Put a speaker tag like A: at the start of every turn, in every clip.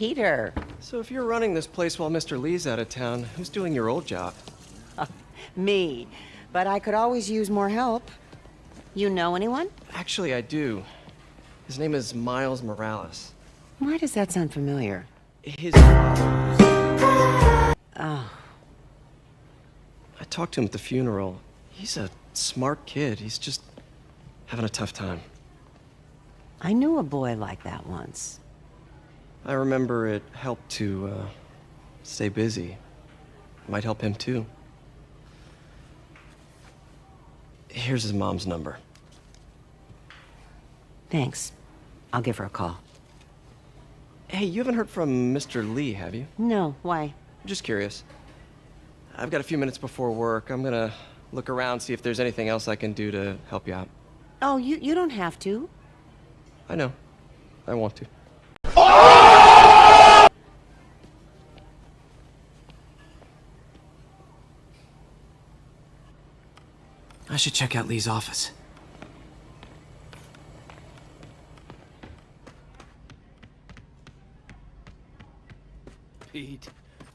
A: Peter.
B: So if you're running this place while Mr. Lee's out of town, who's doing your old job?
A: Me. But I could always use more help. You know anyone?
B: Actually, I do. His name is Miles Morales.
A: Why does that sound familiar?
B: His father.
A: Oh.
B: I talked to him at the funeral. He's a smart kid. He's just having a tough time.
A: I knew a boy like that once.
B: I remember it helped to, stay busy. Might help him, too. Here's his mom's number.
A: Thanks. I'll give her a call.
B: Hey, you haven't heard from Mr. Lee, have you?
A: No, why?
B: Just curious. I've got a few minutes before work. I'm gonna look around, see if there's anything else I can do to help you out.
A: Oh, you don't have to.
B: I know. I want to. I should check out Lee's office.
C: Pete,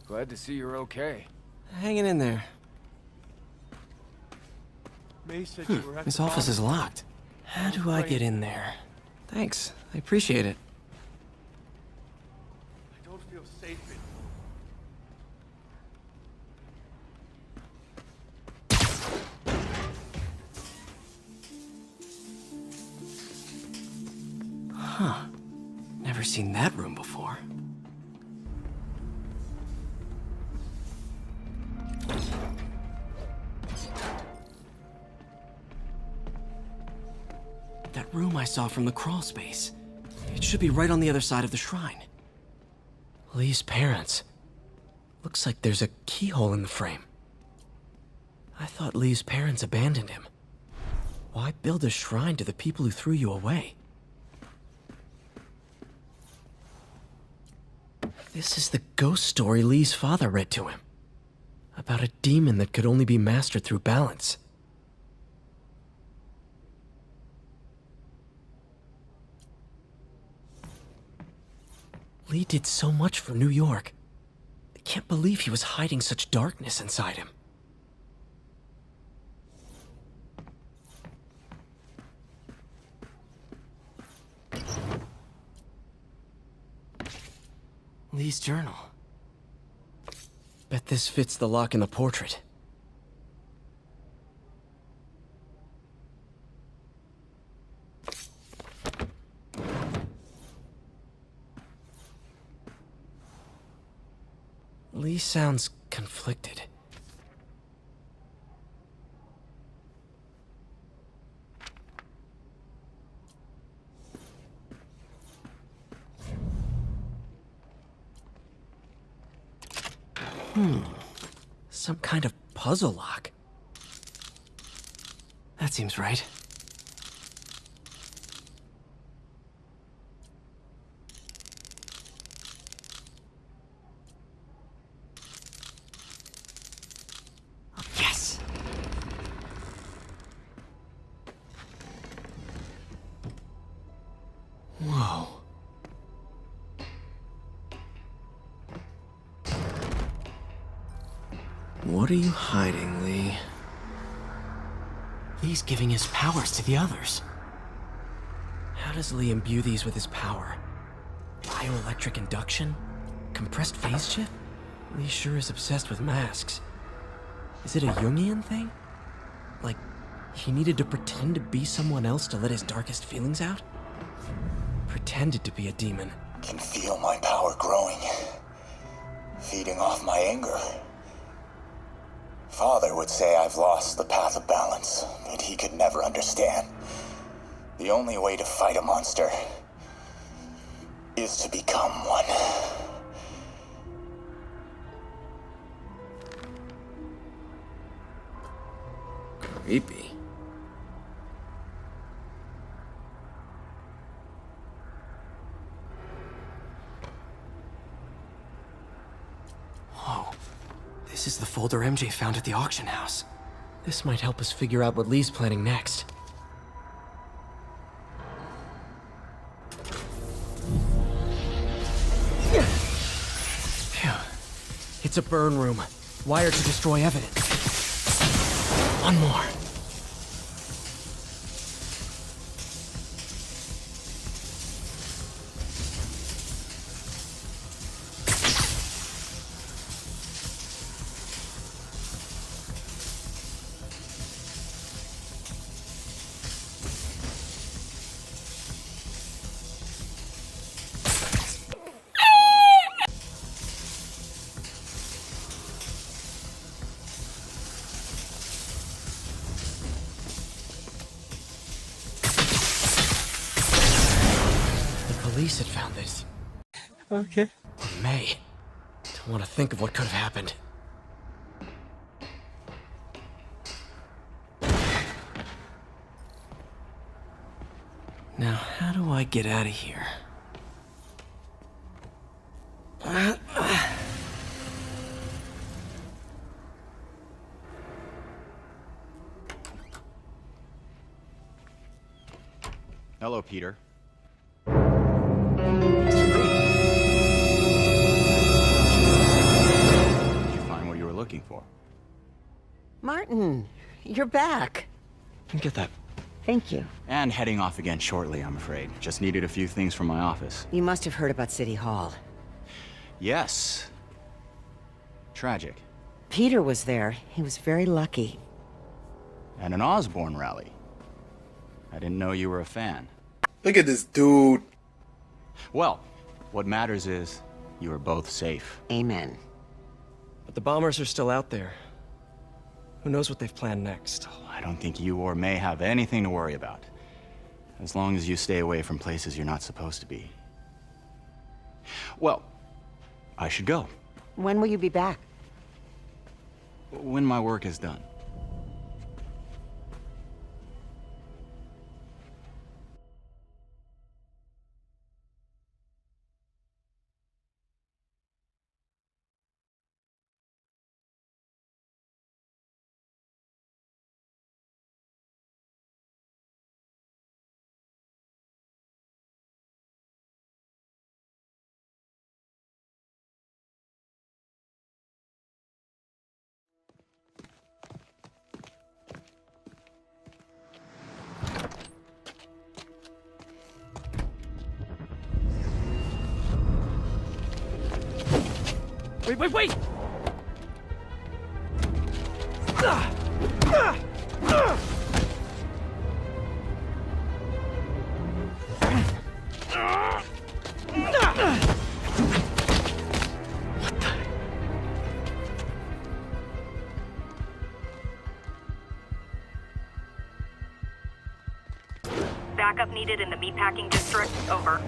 C: glad to see you're okay.
B: Hanging in there.
D: May said you were at
B: His
D: the
B: office
D: bar.
B: is locked. How do I get in there? Thanks. I appreciate it.
D: I don't feel safe in
B: Huh. Never seen that room before. That room I saw from the crawl space. It should be right on the other side of the shrine. Lee's parents. Looks like there's a keyhole in the frame. I thought Lee's parents abandoned him. Why build a shrine to the people who threw you away? This is the ghost story Lee's father read to him. About a demon that could only be mastered through balance. Lee did so much for New York. I can't believe he was hiding such darkness inside him. Lee's journal. Bet this fits the lock in the portrait. Lee sounds conflicted. Some kind of puzzle lock. That seems right. Yes! Whoa. What are you hiding, Lee? Lee's giving his powers to the others. How does Lee imbue these with his power? Bioelectric induction? Compressed phase shift? Lee sure is obsessed with masks. Is it a Jungian thing? Like, he needed to pretend to be someone else to let his darkest feelings out? Pretended to be a demon.
E: Can feel my power growing, feeding off my anger. Father would say I've lost the path of balance, but he could never understand. The only way to fight a monster is to become one.
B: Creepy. Whoa. This is the folder MJ found at the auction house. This might help us figure out what Lee's planning next. It's a burn room. Wired to destroy evidence. One more. Police had found this.
D: Okay.
B: May. Don't want to think of what could have happened. Now, how do I get out of here?
F: Hello, Peter. Looking for.
A: Martin, you're back.
B: Get that.
A: Thank you.
F: And heading off again shortly, I'm afraid. Just needed a few things from my office.
A: You must have heard about City Hall.
F: Yes. Tragic.
A: Peter was there. He was very lucky.
F: At an Osborne rally. I didn't know you were a fan.
G: Look at this dude.
F: Well, what matters is you are both safe.
A: Amen.
B: But the bombers are still out there. Who knows what they've planned next?
F: I don't think you or May have anything to worry about. As long as you stay away from places you're not supposed to be. Well, I should go.
A: When will you be back?
F: When my work is done.
B: Wait!
H: Backup needed in the meatpacking district. Over.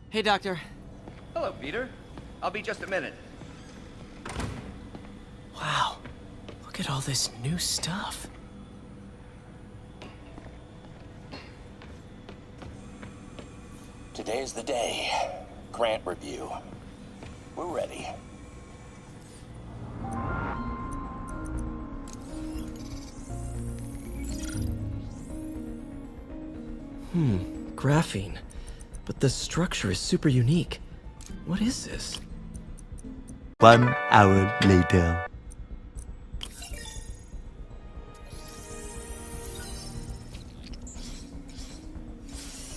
B: Hey, Doctor.
I: Hello, Peter. I'll be just a minute.
B: Wow. Look at all this new stuff.
E: Today's the day. Grant review. We're ready.
B: Graphene. But the structure is super unique. What is this?
J: 1 hour later.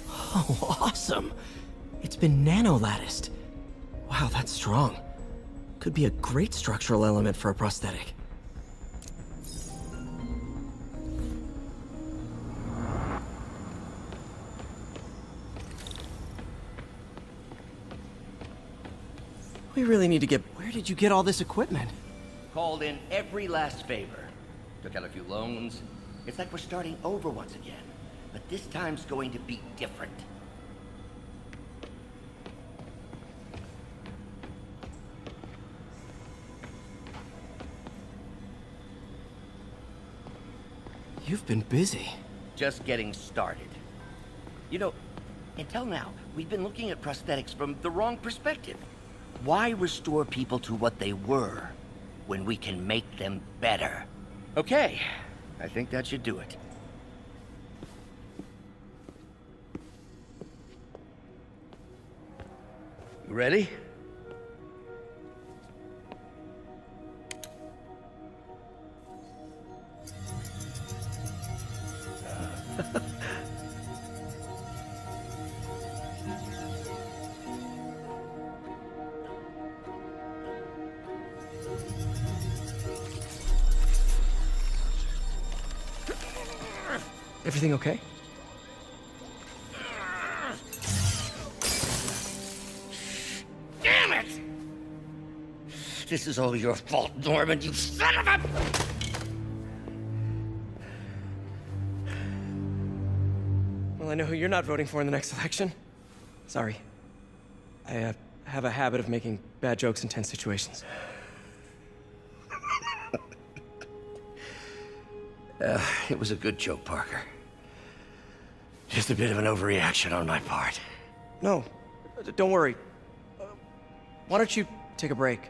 B: Oh, awesome! It's been nano-latticed. Wow, that's strong. Could be a great structural element for a prosthetic. We really need to get... Where did you get all this equipment?
I: Called in every last favor. Took out a few loans. It's like we're starting over once again. but this time's going to be different.
B: You've been busy.
I: Just getting started. You know, until now, we've been looking at prosthetics from the wrong perspective. Why restore people to what they were when we can make them better? Okay, I think that should do it. You ready?
B: Everything okay?
I: Damn it! This is all your fault, Norman, you son of a...
B: Well, I know who you're not voting for in the next election. Sorry. I have a habit of making bad jokes in tense situations.
I: It was a good joke, Parker. Just a bit of an overreaction on my part.
B: No, don't worry. Why don't you take a break?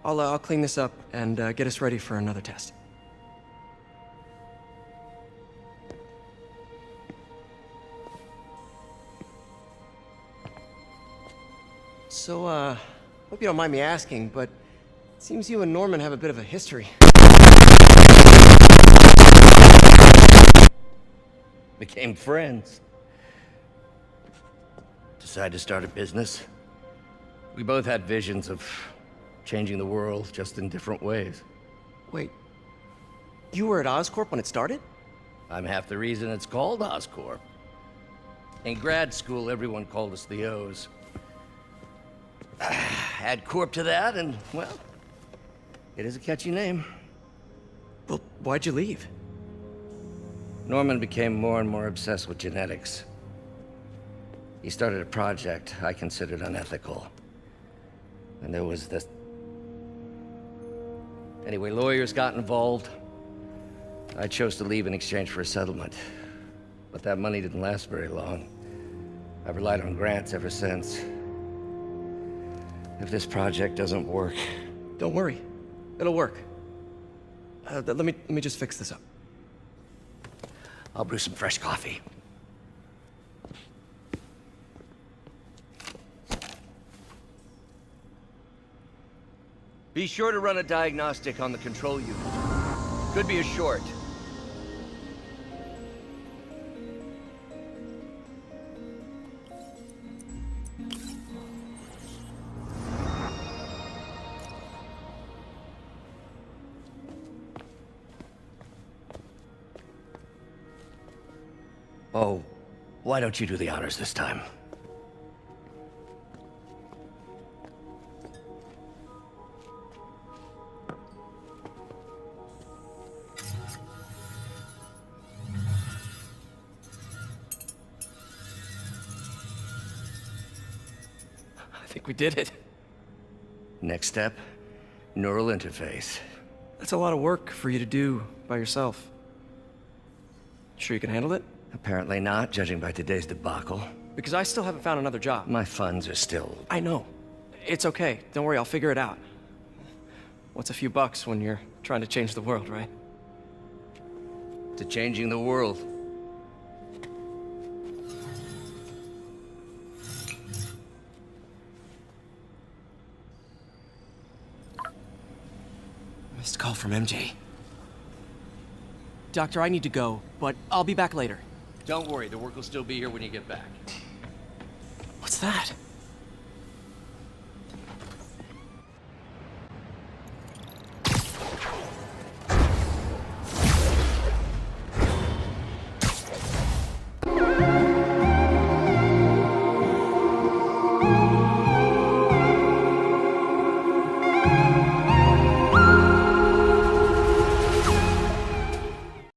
B: I'll clean this up and get us ready for another test. So, hope you don't mind me asking, but it seems you and Norman have a bit of a history.
I: Became friends. Decided to start a business. We both had visions of changing the world, just in different ways.
B: Wait, you were at Oscorp when it started?
I: I'm half the reason it's called Oscorp. In grad school, everyone called us the O's. Add Corp to that, and, well, it is a catchy name.
B: Well, why'd you leave?
I: Norman became more and more obsessed with genetics. He started a project I considered unethical. And there was this... Anyway, lawyers got involved. I chose to leave in exchange for a settlement. But that money didn't last very long. I've relied on grants ever since. If this project doesn't work...
B: Don't worry. It'll work. Let me just fix this up.
I: I'll brew some fresh coffee. Be sure to run a diagnostic on the control unit. Could be a short. Oh, why don't you do the honors this time?
B: I think we did it.
I: Next step, neural interface.
B: That's a lot of work for you to do by yourself. Sure you can handle it?
I: Apparently not, judging by today's debacle.
B: Because I still haven't found another job.
I: My funds are still...
B: I know. It's okay. Don't worry, I'll figure it out. What's a few bucks when you're trying to change the world, right?
I: to changing the world.
B: Missed call from MJ. Doctor, I need to go, but I'll be back later.
I: Don't worry, the work will still be here when you get back.
B: What's that?